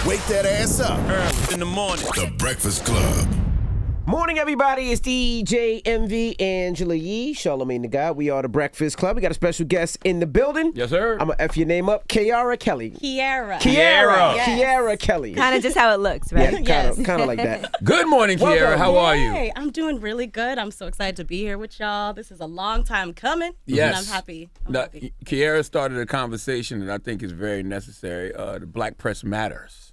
Wake that ass up. Early in the morning. The Breakfast Club. Morning, everybody. It's DJ MV, Angela Yee, Charlamagne the God. We are the Breakfast Club. We got a special guest in the building. Yes, sir. I'm going to F your name up. Keyaira Kelly. Keyaira. Yes. Keyaira Kelly. Kind of just how it looks, right? Yeah, kind of like that. Good morning, Keyaira. How are you? Hey, I'm doing really good. I'm so excited to be here with y'all. This is a long time coming. Yes. And I'm happy. happy. Keyaira started a conversation that I think is very necessary. The Black Press Matters.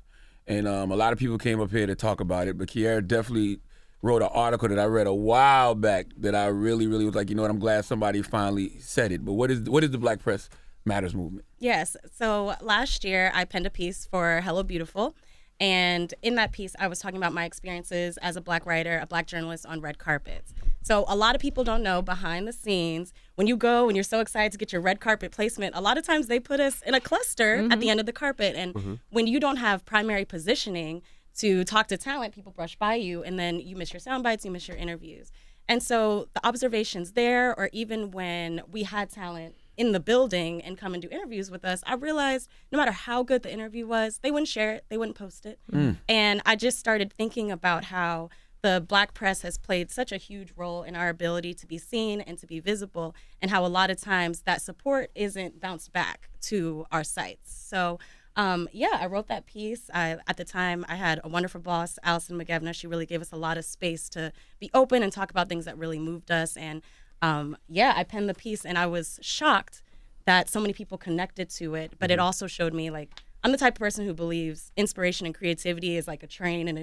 And a lot of people came up here to talk about it, but Keyaira definitely wrote an article that I read a while back that I really was like, you know what, I'm glad somebody finally said it. But what is the Black Press Matters movement? Yes. So last year I penned a piece for Hello Beautiful. And in that piece, I was talking about my experiences as a Black writer, a Black journalist on red carpets. So a lot of people don't know behind the scenes, when you go and you're so excited to get your red carpet placement, a lot of times they put us in a cluster at the end of the carpet. And when you don't have primary positioning to talk to talent, people brush by you, and then you miss your sound bites, you miss your interviews. And so the observations there, or even when we had talent in the building and come and do interviews with us, I realized no matter how good the interview was, they wouldn't share it, they wouldn't post it. And I just started thinking about how the Black press has played such a huge role in our ability to be seen and to be visible, and how a lot of times that support isn't bounced back to our sites. So I wrote that piece. At the time, I had a wonderful boss, Allison McGevna. She really gave us a lot of space to be open and talk about things that really moved us. And I penned the piece, and I was shocked that so many people connected to it. But it also showed me, like, I'm the type of person who believes inspiration and creativity is like a train, and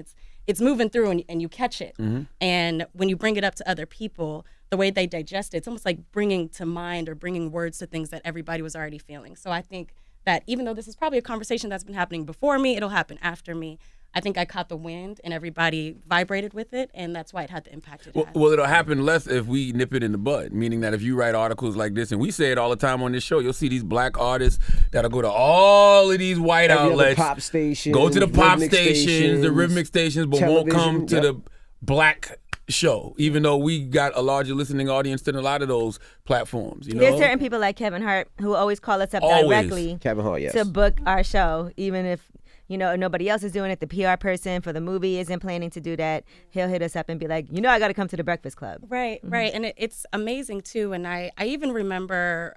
it's moving through, and you catch it. And when you bring it up to other people, the way they digest it, it's almost like bringing to mind or bringing words to things that everybody was already feeling. So I think that even though this is probably a conversation that's been happening before me, it'll happen after me. I think I caught the wind and everybody vibrated with it, and that's why it had the impact it had. Well, it'll happen less if we nip it in the bud, meaning that if you write articles like this, and we say it all the time on this show, you'll see these Black artists that'll go to all of these white outlets, pop stations, go to the pop stations, the rhythmic stations, but won't come to the Black show, even though we got a larger listening audience than a lot of those platforms. You know? There's certain people like Kevin Hart who always call us up directly Kevin Hart, yes, to book our show, even if nobody else is doing it. The PR person for the movie isn't planning to do that. He'll hit us up and be like, I got to come to the Breakfast Club. Right. And it's amazing too. And I even remember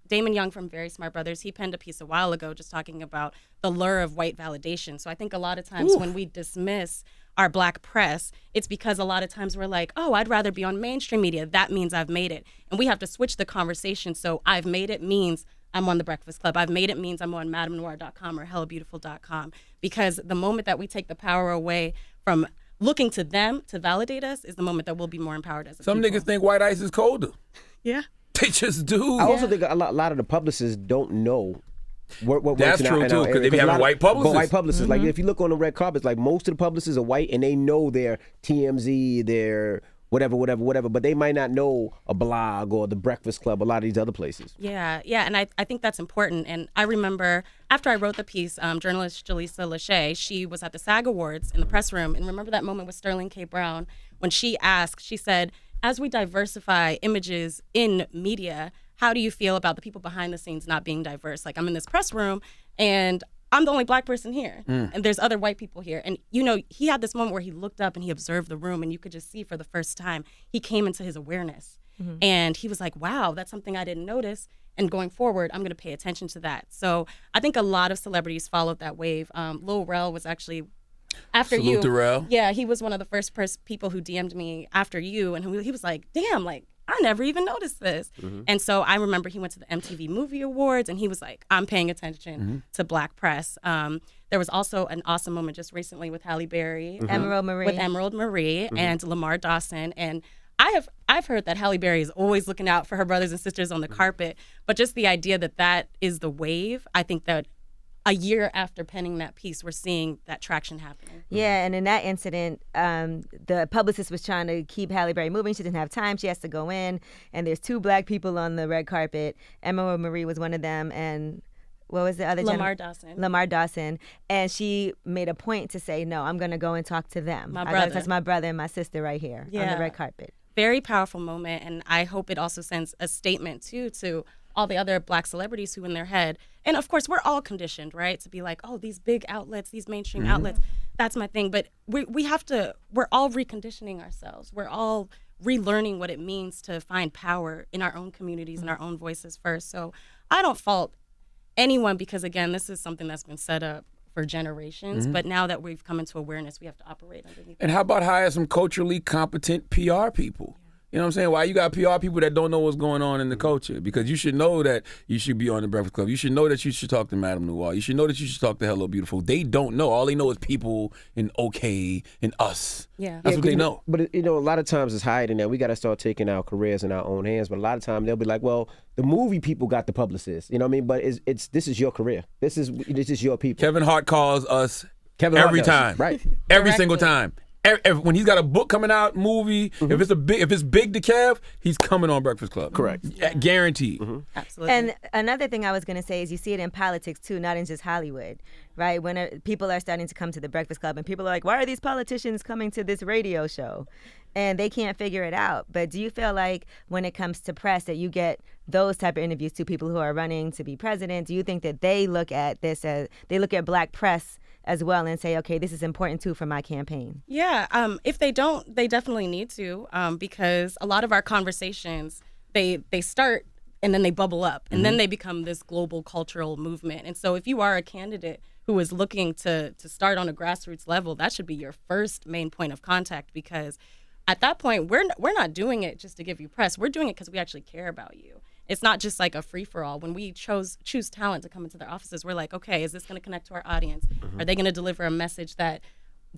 Damon Young from Very Smart Brothers. He penned a piece a while ago just talking about the lure of white validation. So I think a lot of times when we dismiss our Black press, it's because a lot of times we're like, oh, I'd rather be on mainstream media. That means I've made it. And we have to switch the conversation. So I've made it means I'm on the Breakfast Club. I've made it means I'm on MadameNoir.com or HelloBeautiful.com. Because the moment that we take the power away from looking to them to validate us is the moment that we'll be more empowered as a Some people. niggas think white ice is colder. Yeah. They just do. I also think a lot of the publicists don't know what That's works true, too, because they be having white publicists. White publicists. Like, if you look on the red carpets, like, most of the publicists are white, and they know their TMZ, their whatever, but they might not know a blog or the Breakfast Club, a lot of these other places. Yeah, and I think that's important. And I remember after I wrote the piece, journalist Jaleesa Lachey, she was at the SAG Awards in the press room, and remember that moment with Sterling K. Brown when she said, as we diversify images in media, how do you feel about the people behind the scenes not being diverse? Like, I'm in this press room, and I'm the only Black person here, and there's other white people here. And, he had this moment where he looked up and he observed the room, and you could just see for the first time, he came into his awareness. And he was like, wow, that's something I didn't notice. And going forward, I'm going to pay attention to that. So I think a lot of celebrities followed that wave. Lil Rel was actually after Salute you. to Rel. Yeah, he was one of the first people who DM'd me after you, and he was like, damn, like, I never even noticed this. And so I remember he went to the MTV Movie Awards, and he was like, I'm paying attention to Black press. There was also an awesome moment just recently with Halle Berry. Emerald Marie. And Lamar Dawson. And I've heard that Halle Berry is always looking out for her brothers and sisters on the carpet. But just the idea that is the wave, I think that a year after penning that piece, we're seeing that traction happening. Yeah, and in that incident, the publicist was trying to keep Halle Berry moving. She didn't have time. She has to go in, and there's 2 Black people on the red carpet. Emerald Marie was one of them, and what was the other Lamar gentleman? Dawson. Lamar Dawson. And she made a point to say, no, I'm going to go and talk to them. My I got brother. to touch my brother and my sister right here on the red carpet. Very powerful moment, and I hope it also sends a statement, too, to all the other black celebrities who in their head, and of course we're all conditioned, right, to be like, oh, these big outlets, these mainstream outlets, that's my thing. But we're all reconditioning ourselves. We're all relearning what it means to find power in our own communities and our own voices first. So I don't fault anyone, because again, this is something that's been set up for generations, but now that we've come into awareness, we have to operate underneath. And how about hire some culturally competent PR people? You know what I'm saying? Why you got PR people that don't know what's going on in the culture? Because you should know that you should be on the Breakfast Club. You should know that you should talk to Madame Noir. You should know that you should talk to Hello Beautiful. They don't know. All they know is people and OK and us. Yeah. That's what they know. But a lot of times it's hiding that we got to start taking our careers in our own hands. But a lot of times they'll be like, well, the movie people got the publicists. You know what I mean? But it's this is your career. This is your people. Kevin Hart calls us Kevin Hart every does. time. Right. Every Directly. single time. When he's got a book coming out, movie, if it's big to Kev, he's coming on Breakfast Club. Correct. Guaranteed. Absolutely. And another thing I was going to say is you see it in politics too, not in just Hollywood, right? When people are starting to come to the Breakfast Club and people are like, why are these politicians coming to this radio show? And they can't figure it out. But do you feel like when it comes to press that you get those type of interviews to people who are running to be president? Do you think that they look at this as, they look at black press as well and say, okay, this is important too for my campaign? Yeah, if they don't, they definitely need to, because a lot of our conversations, they start and then they bubble up and then they become this global cultural movement. And so if you are a candidate who is looking to start on a grassroots level, that should be your first main point of contact, because at that point, we're not doing it just to give you press. We're doing it because we actually care about you. It's not just like a free-for-all. When we choose talent to come into their offices, we're like, okay, is this going to connect to our audience? Are they going to deliver a message that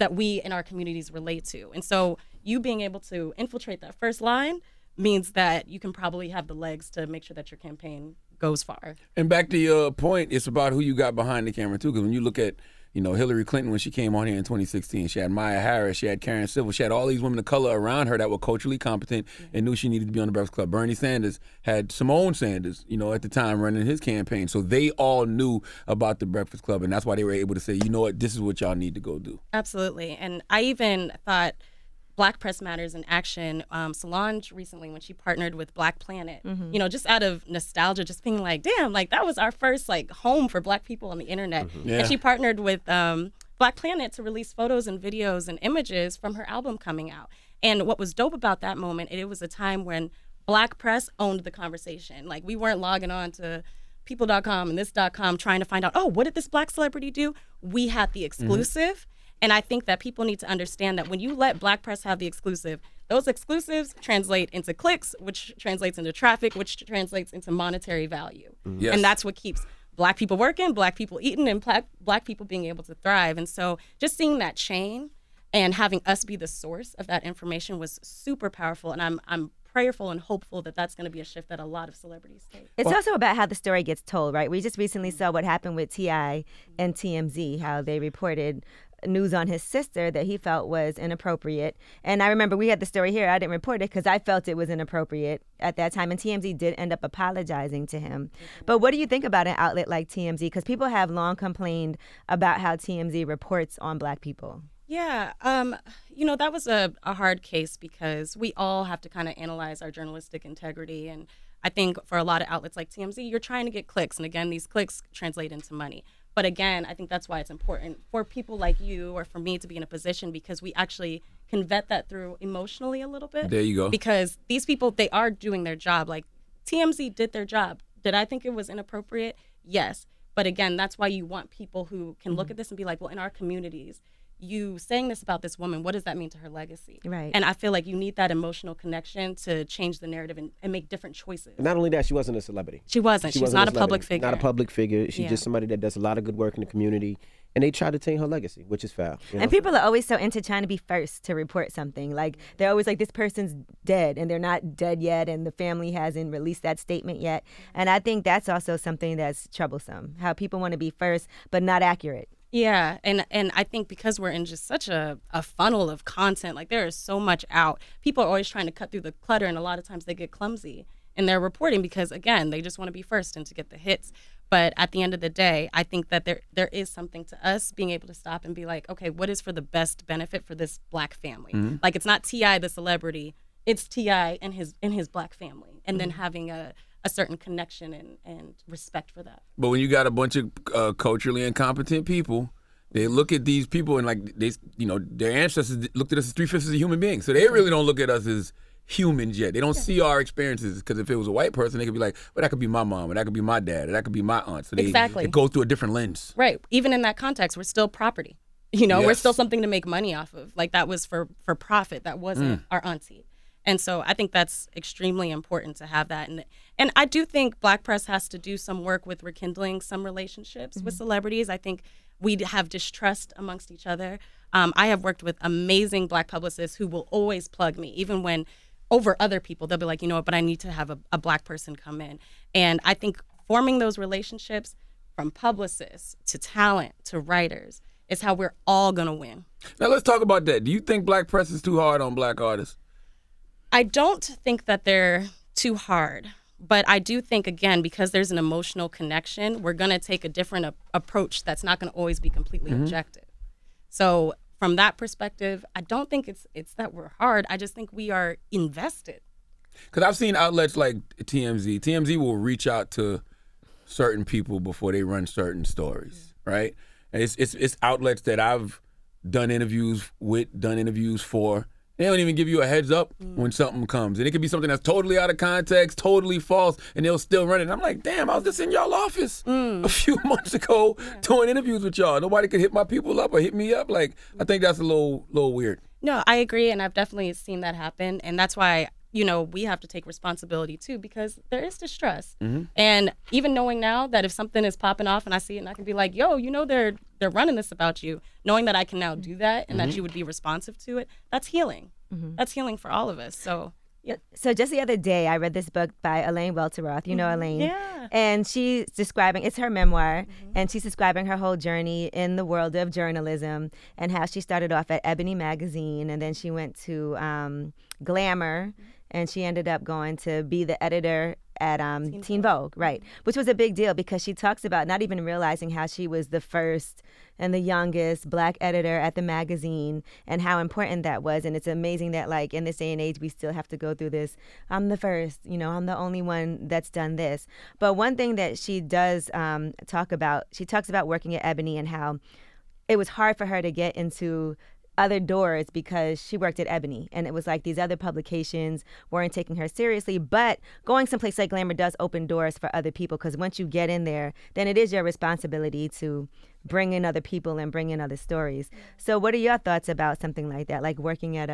we in our communities relate to? And so you being able to infiltrate that first line means that you can probably have the legs to make sure that your campaign goes far. And back to your point, it's about who you got behind the camera too. Because when you look at, Hillary Clinton when she came on here in 2016, she had Maya Harris, she had Karen Civil, she had all these women of color around her that were culturally competent and knew she needed to be on the Breakfast Club. Bernie Sanders had Simone Sanders, at the time running his campaign. So they all knew about the Breakfast Club, and that's why they were able to say, you know what, this is what y'all need to go do. Absolutely. And I even thought Black Press Matters in Action, Solange recently, when she partnered with Black Planet, just out of nostalgia, just being like, damn, like that was our first like home for Black people on the internet. Yeah. And she partnered with Black Planet to release photos and videos and images from her album coming out. And what was dope about that moment, it was a time when Black press owned the conversation. Like we weren't logging on to people.com and this.com trying to find out, oh, what did this Black celebrity do? We had the exclusive. And I think that people need to understand that when you let Black press have the exclusive, those exclusives translate into clicks, which translates into traffic, which translates into monetary value. Yes. And that's what keeps Black people working, Black people eating, and Black people being able to thrive. And so just seeing that chain and having us be the source of that information was super powerful. And I'm prayerful and hopeful that that's going to be a shift that a lot of celebrities take. It's also about how the story gets told, right? We just recently saw what happened with T.I. and TMZ, how they reported news on his sister that he felt was inappropriate. And I remember we had the story here. I didn't report it because I felt it was inappropriate at that time. And TMZ did end up apologizing to him. But what do you think about an outlet like TMZ? Because people have long complained about how TMZ reports on Black people. Yeah, that was a hard case because we all have to kind of analyze our journalistic integrity. And I think for a lot of outlets like TMZ, you're trying to get clicks. And again, these clicks translate into money. But again, I think that's why it's important for people like you or for me to be in a position, because we actually can vet that through emotionally a little bit. There you go. Because these people, they are doing their job. Like TMZ did their job. Did I think it was inappropriate? Yes. But again, that's why you want people who can look at this and be like, well, in our communities, you saying this about this woman, what does that mean to her legacy? Right. And I feel like you need that emotional connection to change the narrative and make different choices. Not only that, she wasn't a celebrity. She wasn't. She's not a public figure. Not a public figure. She's just somebody that does a lot of good work in the community. And they try to taint her legacy, which is foul. And people are always so into trying to be first to report something. Like, they're always like, this person's dead, and they're not dead yet, and the family hasn't released that statement yet. And I think that's also something that's troublesome, how people want to be first, but not accurate. Yeah, and I think because we're in just such a funnel of content, like there is so much out, people are always trying to cut through the clutter, and a lot of times they get clumsy in their reporting because, again, they just want to be first and to get the hits. But at the end of the day, I think that there is something to us being able to stop and be like, okay, what is for the best benefit for this Black family? Mm-hmm. Like, it's not T.I. the celebrity, it's T.I. and his Black family. And then having a a certain connection and respect for that. But when you got a bunch of culturally incompetent people, they look at these people and like their ancestors looked at us as 3/5 of human beings. So they really don't look at us as humans yet. They don't see our experiences, because if it was a white person, they could be like, well, that could be my mom, or that could be my dad, or that could be my aunt. So they go through a different lens. Right. Even in that context, we're still property. We're Yes. still something to make money off of. Like, that was for profit. That wasn't our auntie. And so I think that's extremely important to have that. And I do think Black press has to do some work with rekindling some relationships with celebrities. I think we have distrust amongst each other. I have worked with amazing Black publicists who will always plug me, even when over other people. They'll be like, you know what, but I need to have a Black person come in. And I think forming those relationships, from publicists to talent to writers, is how we're all going to win. Now let's talk about that. Do you think Black press is too hard on Black artists? I don't think that they're too hard, but I do think, again, because there's an emotional connection, we're going to take a different approach that's not going to always be completely objective. So from that perspective, I don't think it's that we're hard. I just think we are invested. Because I've seen outlets like TMZ. TMZ will reach out to certain people before they run certain stories, right? And it's outlets that I've done interviews with, done interviews for. They don't even give you a heads up when something comes. And it could be something that's totally out of context, totally false, and they'll still run it. And I'm like, damn, I was just in y'all office a few months ago doing interviews with y'all. Nobody could hit my people up or hit me up. Like, I think that's a little weird. No, I agree, and I've definitely seen that happen. And that's why, we have to take responsibility too, because there is distrust. And even knowing now that if something is popping off and I see it and I can be like, yo, they're running this about you, knowing that I can now do that and that you would be responsive to it, that's healing. That's healing for all of us. So Yeah. So just the other day, I read this book by Elaine Welteroth. You know Elaine? Yeah. And she's describing, it's her memoir, and she's describing her whole journey in the world of journalism and how she started off at Ebony magazine, and then she went to Glamour, and she ended up going to be the editor at Teen Vogue, right? Which was a big deal because she talks about not even realizing how she was the first and the youngest Black editor at the magazine and how important that was. And it's amazing that, like, in this day and age, we still have to go through this. I'm the first, I'm the only one that's done this. But one thing that she does talk about, she talks about working at Ebony and how it was hard for her to get into other doors because she worked at Ebony, and it was like these other publications weren't taking her seriously. But going someplace like Glamour does open doors for other people, because once you get in there, then it is your responsibility to bring in other people and bring in other stories. So what are your thoughts about something like that, like working at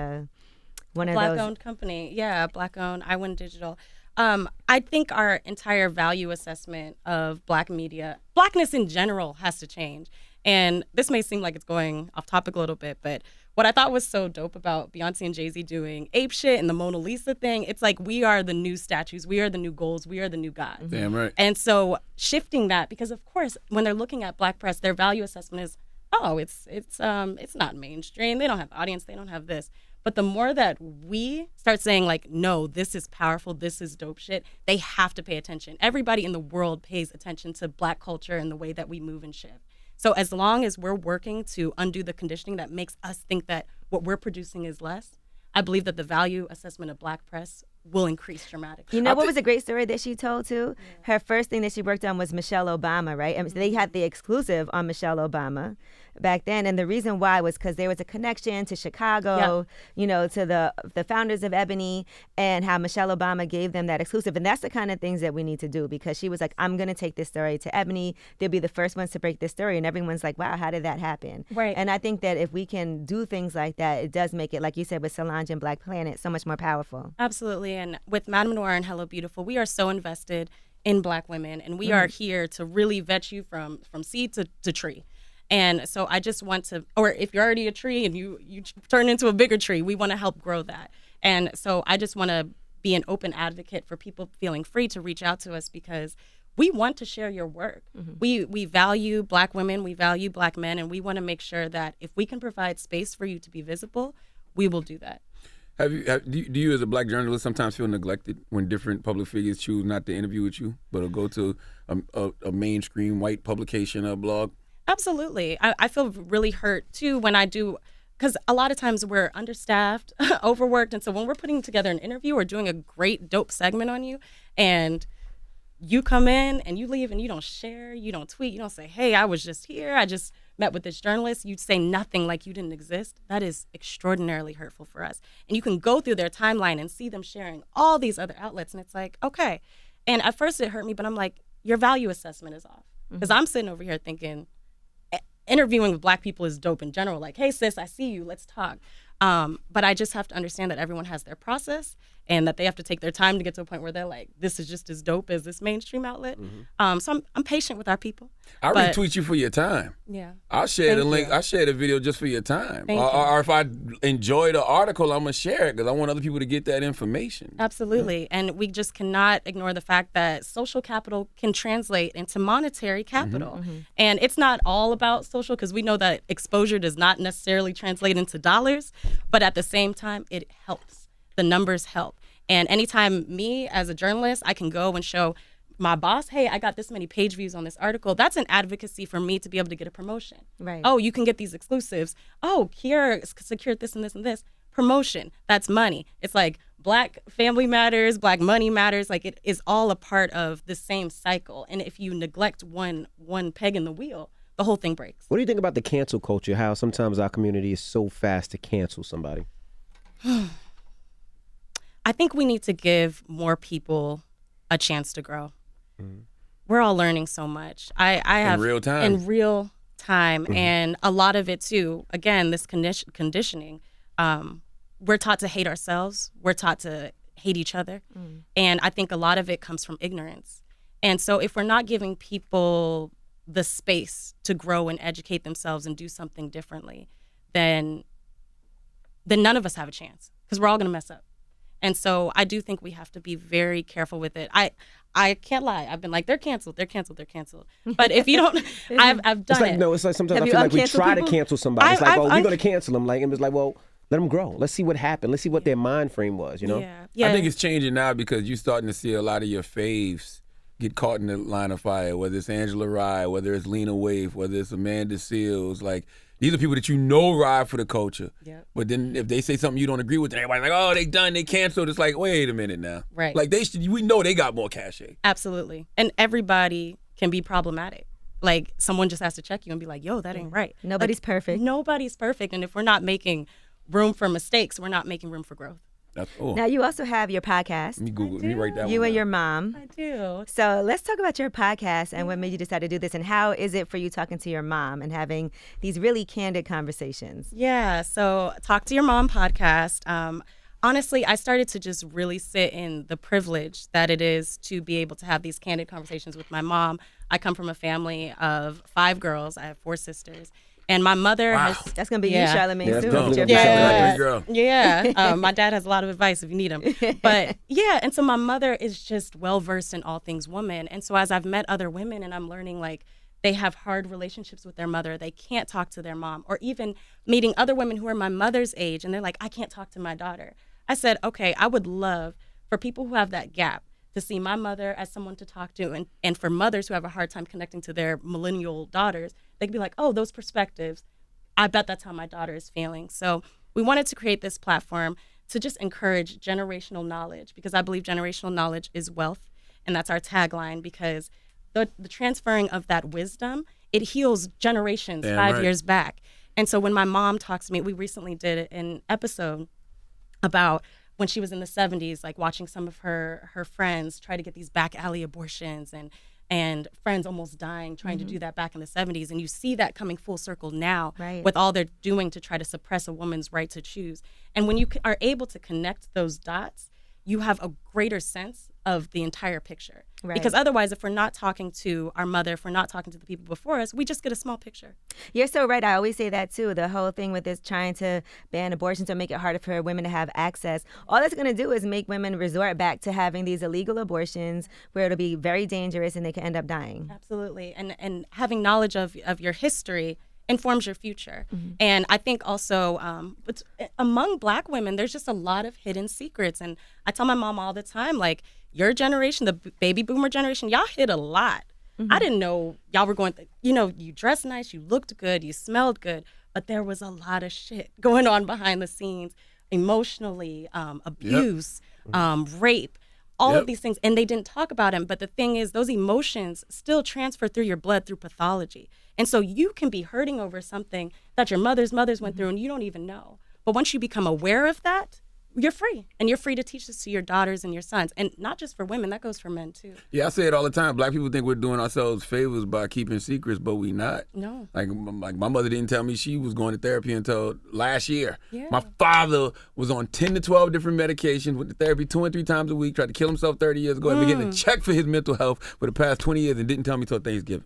one of those Black-owned company? Yeah, Black-owned. I went digital. I think our entire value assessment of Black media, Blackness in general, has to change. And this may seem like it's going off topic a little bit, but what I thought was so dope about Beyonce and Jay-Z doing Ape Shit and the Mona Lisa thing, it's like we are the new statues, we are the new goals, we are the new gods. Damn right. And so shifting that, because of course, when they're looking at Black press, their value assessment is, oh, it's not mainstream, they don't have audience, they don't have this. But the more that we start saying, like, no, this is powerful, this is dope shit, they have to pay attention. Everybody in the world pays attention to Black culture and the way that we move and shift. So as long as we're working to undo the conditioning that makes us think that what we're producing is less, I believe that the value assessment of Black press will increase dramatically. You know what was a great story that she told too? Yeah. Her first thing that she worked on was Michelle Obama, right? And they had the exclusive on Michelle Obama back then, and the reason why was because there was a connection to Chicago, to the founders of Ebony, and how Michelle Obama gave them that exclusive. And that's the kind of things that we need to do, because she was like, I'm going to take this story to Ebony. They'll be the first ones to break this story. And everyone's like, wow, how did that happen? Right. And I think that if we can do things like that, it does make it, like you said, with Solange and Black Planet, so much more powerful. Absolutely. And with Madame Noir and Hello Beautiful, we are so invested in Black women, and we are here to really vet you from seed to tree. And so I just want to, or if you're already a tree and you turn into a bigger tree, we want to help grow that. And so I just want to be an open advocate for people feeling free to reach out to us, because we want to share your work. We value Black women, we value Black men, and we want to make sure that if we can provide space for you to be visible, we will do that. Do you as a Black journalist sometimes feel neglected when different public figures choose not to interview with you, but will go to a mainstream white publication or blog? Absolutely. I feel really hurt too when I do, because a lot of times we're understaffed, overworked, and so when we're putting together an interview or doing a great dope segment on you, and you come in and you leave and you don't share, you don't tweet, you don't say, hey, I was just here, I just met with this journalist, you say nothing like you didn't exist. That is extraordinarily hurtful for us. And you can go through their timeline and see them sharing all these other outlets, and it's like, okay. And at first it hurt me, but I'm like, your value assessment is off. Because I'm sitting over here thinking, interviewing with Black people is dope in general. Like, hey, sis, I see you. Let's talk. But I just have to understand that everyone has their process and that they have to take their time to get to a point where they're like, this is just as dope as this mainstream outlet. So I'm patient with our people. I retweet you for your time. Yeah. I'll share the link. I'll share the video just for your time. Or if I enjoy the article, I'm going to share it because I want other people to get that information. Absolutely. And we just cannot ignore the fact that social capital can translate into monetary capital. And it's not all about social, because we know that exposure does not necessarily translate into dollars, but at the same time, it helps. The numbers help. And anytime me as a journalist, I can go and show my boss, hey, I got this many page views on this article. That's an advocacy for me to be able to get a promotion. Right. Oh, you can get these exclusives. Oh, Keyaira secured this and this and this. Promotion. That's money. It's like Black family matters, Black money matters. Like, it is all a part of the same cycle. And if you neglect one peg in the wheel, the whole thing breaks. What do you think about the cancel culture? How sometimes our community is so fast to cancel somebody? I think we need to give more people a chance to grow. We're all learning so much. I have in real time. In real time, and a lot of it too. Again, this conditioning. We're taught to hate ourselves. We're taught to hate each other, and I think a lot of it comes from ignorance. And so, if we're not giving people the space to grow and educate themselves and do something differently, then none of us have a chance, because we're all going to mess up. And so I do think we have to be very careful with it. I can't lie. I've been like, they're canceled. But if you don't, I've done It's like, it. no, it's like sometimes Have I you feel like we uncanceled try people? to cancel somebody. It's like, I've we're going to cancel them. Like, and it's like, well, let them grow. Let's see what happened. Let's see what their mind frame was, you know? Yeah. I think it's changing now because you're starting to see a lot of your faves get caught in the line of fire, whether it's Angela Rye, whether it's Lena Waithe, whether it's Amanda Seales. Like, these are people that you know ride for the culture. Yep. But then if they say something you don't agree with, everybody's like, oh, they done, they canceled. It's like, wait a minute now. Right. Like, we know they got more cachet. Absolutely. And everybody can be problematic. Like, someone just has to check you and be like, yo, that ain't right. Nobody's perfect. Nobody's perfect. And if we're not making room for mistakes, we're not making room for growth. Now, you also have your podcast, Let me Google. Let me write that one You and down. Your Mom. I do. So let's talk about your podcast and what made you decide to do this, and how is it for you talking to your mom and having these really candid conversations? Yeah. So Talk to Your Mom podcast. Honestly, I started to just really sit in the privilege that it is to be able to have these candid conversations with my mom. I come from a family of 5 girls. I have 4 sisters. And my mother has... That's going to be Yeah. you, Charlamagne, Yeah, that's soon. definitely with your gonna be podcast. Charlamagne. Girl. Yeah. My dad has a lot of advice if you need him. But yeah, and so my mother is just well-versed in all things woman. And so as I've met other women and I'm learning, like, they have hard relationships with their mother, they can't talk to their mom, or even meeting other women who are my mother's age and they're like, I can't talk to my daughter. I said, okay, I would love for people who have that gap to see my mother as someone to talk to, and for mothers who have a hard time connecting to their millennial daughters, they can be like, oh, those perspectives, I bet that's how my daughter is feeling. So we wanted to create this platform to just encourage generational knowledge, because I believe generational knowledge is wealth, and that's our tagline, because the transferring of that wisdom, it heals generations Damn 5 right. years back. And so when my mom talks to me, we recently did an episode about when she was in the 70s, like watching some of her friends try to get these back alley abortions and friends almost dying trying to do that back in the 70s. And you see that coming full circle now Right. with all they're doing to try to suppress a woman's right to choose. And when you are able to connect those dots, you have a greater sense of the entire picture. Right. Because otherwise, if we're not talking to our mother, if we're not talking to the people before us, we just get a small picture. You're so right. I always say that too. The whole thing with this trying to ban abortions or make it harder for women to have access, all that's going to do is make women resort back to having these illegal abortions where it'll be very dangerous and they can end up dying. Absolutely. And having knowledge of your history informs your future. And I think also among Black women, there's just a lot of hidden secrets. And I tell my mom all the time, like, your generation, the baby boomer generation, y'all hid a lot. I didn't know y'all were going, you dressed nice, you looked good, you smelled good, but there was a lot of shit going on behind the scenes, emotionally, abuse, rape, all of these things, and they didn't talk about them. But the thing is, those emotions still transfer through your blood through pathology. And so you can be hurting over something that your mothers went through and you don't even know. But once you become aware of that, you're free. And you're free to teach this to your daughters and your sons. And not just for women, that goes for men too. Yeah, I say it all the time. Black people think we're doing ourselves favors by keeping secrets, but we not. No. Like my mother didn't tell me she was going to therapy until last year. Yeah. My father was on 10 to 12 different medications, went to therapy 2 and 3 times a week, tried to kill himself 30 years ago, and been getting a check for his mental health for the past 20 years and didn't tell me till Thanksgiving.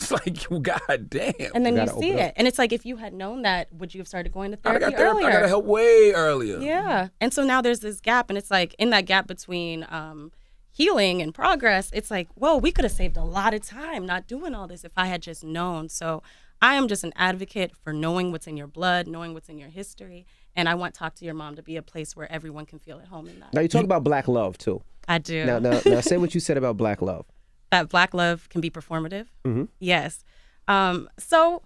It's like, God damn. And then you see it. And it's like, if you had known that, would you have started going to therapy earlier? I got help way earlier. Yeah. And so now there's this gap, and it's like, in that gap between healing and progress, it's like, whoa, we could have saved a lot of time not doing all this if I had just known. So I am just an advocate for knowing what's in your blood, knowing what's in your history. And I want Talk to Your Mom to be a place where everyone can feel at home in that. Now, you talk about black love, too. I do. Now say what you said about black love. That black love can be performative. Mm-hmm. Yes. So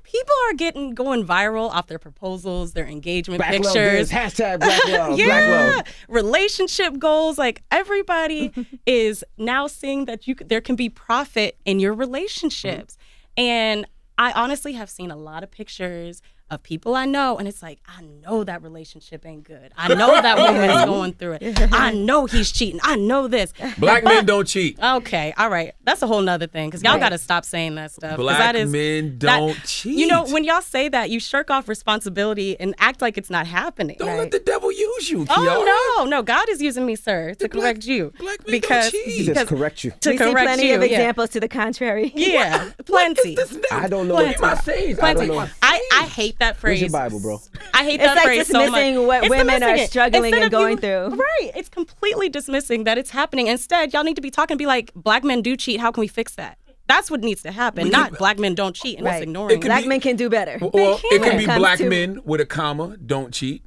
people are going viral off their proposals, their engagement Black pictures. love this, hashtag black love. Yeah. Black love. Relationship goals. Like, everybody is now seeing that there can be profit in your relationships. And I honestly have seen a lot of pictures of people I know, and it's like, I know that relationship ain't good. I know that woman is going through it. I know he's cheating. I know this. Black men don't cheat. Okay, all right. That's a whole nother thing, because y'all got to stop saying that stuff. Black men don't cheat. You know, when y'all say that, you shirk off responsibility and act like it's not happening. Don't let the devil use you, Keyaira. Oh, no. God is using me, sir, to correct you. Black men don't cheat. He just correct you. To We see correct plenty you, of examples to the contrary. Yeah, plenty. I don't know. What am I saying? Plenty. I hate that phrase. Where's your Bible, bro? I hate It's that like phrase so much. dismissing what It's women dismissing are it. struggling Instead and of going through. Right. It's completely dismissing that it's happening. Instead, y'all need to be talking and be like, black men do cheat. How can we fix that? That's what needs to happen, not black men don't cheat and just ignoring it. Black men can do better. Or it When can be comes black to- men with a comma, don't cheat.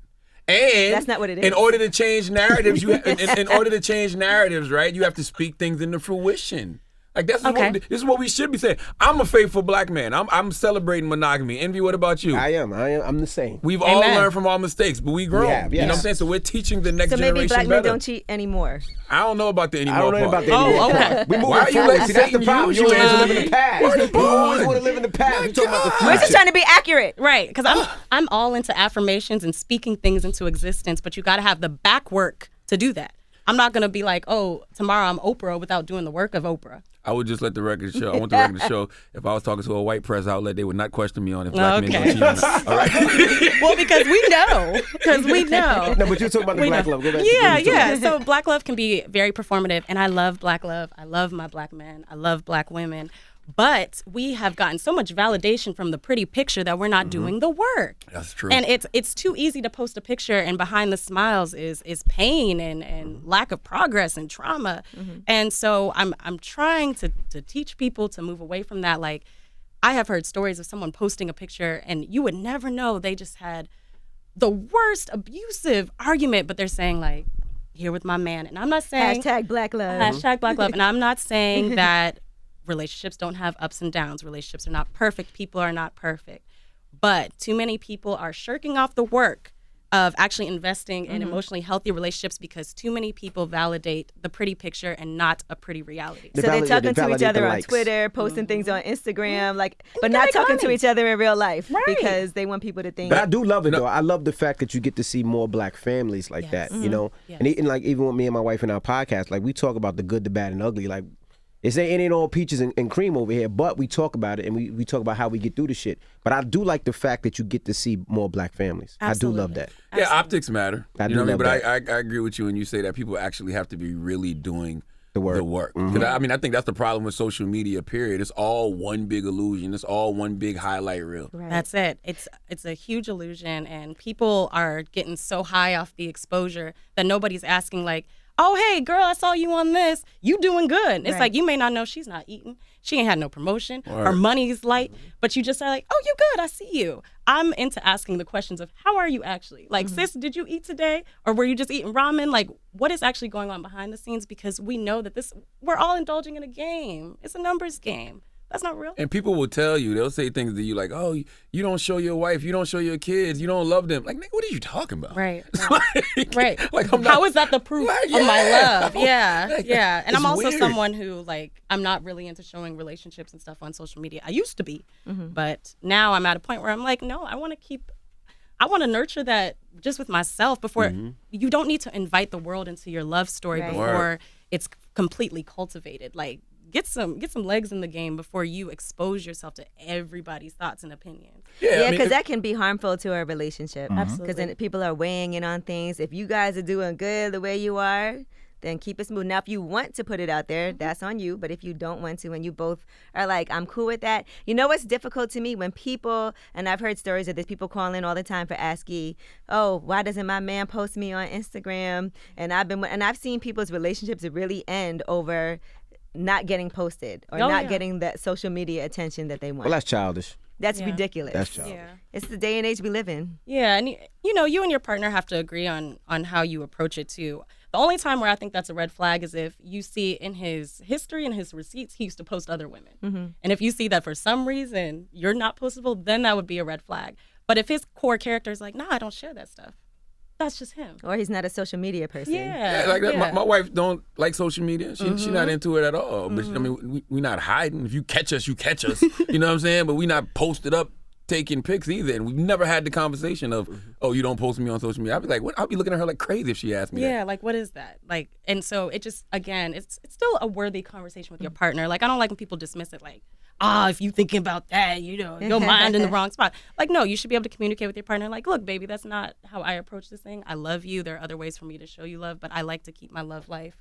And That's not what it is. In order to change narratives, in order to change narratives, right? You have to speak things into fruition. Like this is what we should be saying. I'm a faithful black man. I'm celebrating monogamy. Envy, what about you? I am. I'm the same. We've all learned from our mistakes, but we grown. We have, You know yes. what I'm saying? So we're teaching the next So generation maybe black better. men don't cheat anymore. I don't know about the anymore I don't know part. about that. Oh, okay. We moving Why are you forward. like See, that's the Satan problem. You usually? always live in the past. You always want to live in the past. We talking about the We're just future. trying to be accurate. Right, because I'm all into affirmations and speaking things into existence, but you got to have the back work to do that. I'm not going to be like, oh, tomorrow I'm Oprah without doing the work of Oprah. I would just let the record show. I want the record to show if I was talking to a white press outlet, they would not question me on if black men don't cheat or not. All right. Well, because we know. No, but you're talking about the black love. Go back to Yeah, what you're yeah. talking So black love can be very performative, and I love black love. I love my black men. I love black women. But we have gotten so much validation from the pretty picture that we're not doing the work. That's true. And it's too easy to post a picture, and behind the smiles is pain and lack of progress and trauma. And so I'm trying to teach people to move away from that. Like, I have heard stories of someone posting a picture, and you would never know they just had the worst abusive argument, but they're saying, like, here with my man. And I'm not saying Hashtag black love. Hashtag black love. And I'm not saying that relationships don't have ups and downs. Relationships are not perfect. People are not perfect. But too many people are shirking off the work of actually investing in emotionally healthy relationships because too many people validate the pretty picture and not a pretty reality. So they're talking to each validate other the on likes. Twitter, posting things on Instagram, but you not make talking to money. each other in real life Right. because they want people to think. But I do love it though. I love the fact that you get to see more black families like Yes. that. You know, Yes. and even with me and my wife in our podcast, like we talk about the good, the bad, and ugly. Like it ain't all peaches and cream over here, but we talk about it and we talk about how we get through the shit. But I do like the fact that you get to see more black families. Absolutely. I do love that. Yeah, optics matter. I You do know what I mean? love But I agree with you when you say that people actually have to be really doing The work. The work. 'Cause I think that's the problem with social media, period. It's all one big illusion. It's all one big highlight reel. Right. That's it. It's a huge illusion, and people are getting so high off the exposure that nobody's asking, like, oh, hey, girl, I saw you on this. You doing good. It's Right. like, you may not know she's not eating. She ain't had no promotion. Her money's light. But you just are like, oh, you good. I see you. I'm into asking the questions of, how are you actually? Like, sis, did you eat today? Or were you just eating ramen? Like, what is actually going on behind the scenes? Because we know that we're all indulging in a game. It's a numbers game. That's not real. And people will tell you, they'll say things to you like, oh, you don't show your wife, you don't show your kids, you don't love them. Like, nigga, what are you talking about? Right. like, Right. Like, I'm not, how is that the proof like, of my yeah. love? Yeah. Like, Yeah. And I'm it's also weird. someone who, like, I'm not really into showing relationships and stuff on social media. I used to be. But now I'm at a point where I'm like, no, I want to nurture that just with myself before. You don't need to invite the world into your love story Right. before it's completely cultivated. Like, get some legs in the game before you expose yourself to everybody's thoughts and opinions. Yeah, I mean, because that can be harmful to a relationship. Absolutely. Because then people are weighing in on things. If you guys are doing good the way you are, then keep it smooth. Now, if you want to put it out there, that's on you. But if you don't want to and you both are like, I'm cool with that. You know what's difficult to me? When people, and I've heard stories of this, people call in all the time for ASCII, oh, why doesn't my man post me on Instagram? And I've seen people's relationships really end over not getting posted or not getting that social media attention that they want. Well, that's childish. That's Yeah. ridiculous. That's childish. Yeah. It's the day and age we live in. Yeah, and you and your partner have to agree on how you approach it too. The only time where I think that's a red flag is if you see in his history and his receipts he used to post other women. And if you see that for some reason you're not postable, then that would be a red flag. But if his core character is like, nah, I don't share that stuff, that's just him. Or he's not a social media person. Yeah, like that. yeah. My wife don't like social media. She not into it at all. But I mean, we not hiding. If you catch us, you catch us. You know what I'm saying? But we not posted up taking pics either. And we've never had the conversation of, oh, you don't post me on social media. I'd be like, what? I'll be looking at her like crazy if she asked me that. Yeah, like what is that? Like, and so it just, again, it's still a worthy conversation with your partner. Like, I don't like when people dismiss it like, if you thinking about that, your mind in the wrong spot. Like, no, you should be able to communicate with your partner. Like, look, baby, that's not how I approach this thing. I love you. There are other ways for me to show you love, but I like to keep my love life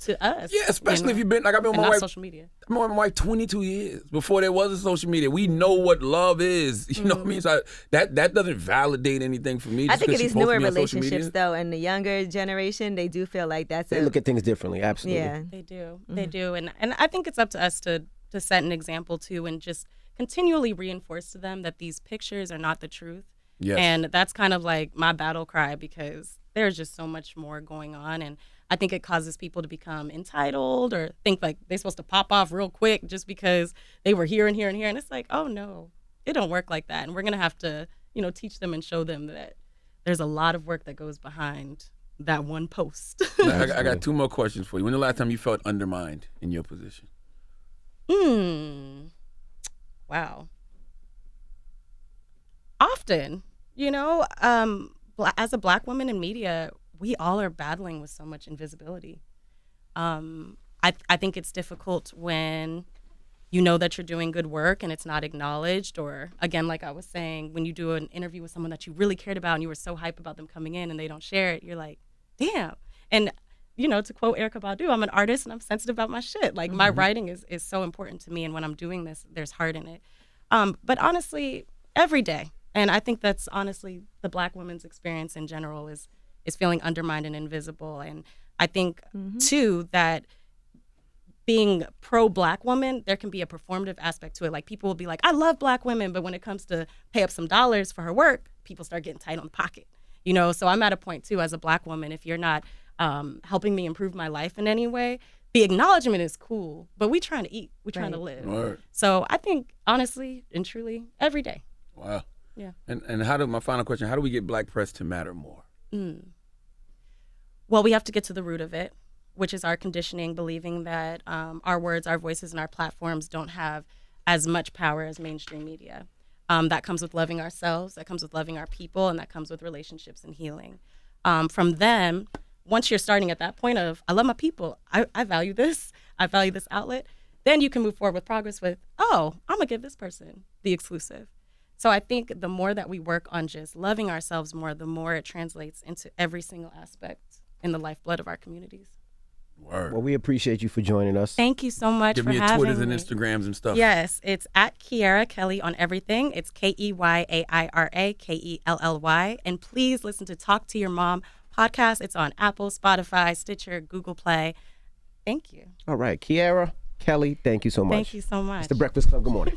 to us. Yeah, especially if you've been, like, I've been with and my not wife. social media. I've been with my wife 22 years before there was a social media. We know what love is. You know what I mean? So that doesn't validate anything for me. I just think 'cause of she these posts newer me on social relationships, media. though, and the younger generation, they do feel like that's They look at things differently, absolutely. yeah. They do. They do. And I think it's up to us to set an example too and just continually reinforce to them that these pictures are not the truth. Yes. And that's kind of like my battle cry because there's just so much more going on. And I think it causes people to become entitled or think like they're supposed to pop off real quick just because they were here and here and here. And it's like, oh no, it don't work like that. And we're going to have to, teach them and show them that there's a lot of work that goes behind that one post. I got two more questions for you. When the last time you felt undermined in your position? Wow. Often, as a Black woman in media, we all are battling with so much invisibility. I think it's difficult when you know that you're doing good work and it's not acknowledged, or again, like I was saying, when you do an interview with someone that you really cared about and you were so hype about them coming in and they don't share it, you're like, damn. And to quote Erykah Badu, I'm an artist and I'm sensitive about my shit. Like my writing is so important to me, and when I'm doing this, there's heart in it. But honestly, every day, and I think that's honestly the Black woman's experience in general is feeling undermined and invisible. And I think too that being pro-Black woman, there can be a performative aspect to it. Like people will be like, I love Black women, but when it comes to pay up some dollars for her work, people start getting tight on the pocket. So I'm at a point too as a Black woman, if you're not helping me improve my life in any way, the acknowledgement is cool, but we trying to eat, we trying to live. Word. So I think honestly and truly, every day. Wow. Yeah. And my final question, how do we get Black press to matter more? Well, we have to get to the root of it, which is our conditioning, believing that our words, our voices, and our platforms don't have as much power as mainstream media. That comes with loving ourselves, that comes with loving our people, and that comes with relationships and healing. From them, once you're starting at that point of, I love my people, I value this outlet, then you can move forward with progress with, I'm gonna give this person the exclusive. So I think the more that we work on just loving ourselves more, the more it translates into every single aspect in the lifeblood of our communities. Word. Well, we appreciate you for joining us. Thank you so much Give for me your having Twitters and me. Instagrams and stuff. Yes, it's at Keyaira Kelly on everything. It's Keyaira Kelly. And please listen to Talk to Your Mom podcast. It's on Apple, Spotify, Stitcher, Google Play. Thank you. All right, Keyaira, Kelly, thank you so much. Thank you so much. It's The Breakfast Club. Good morning.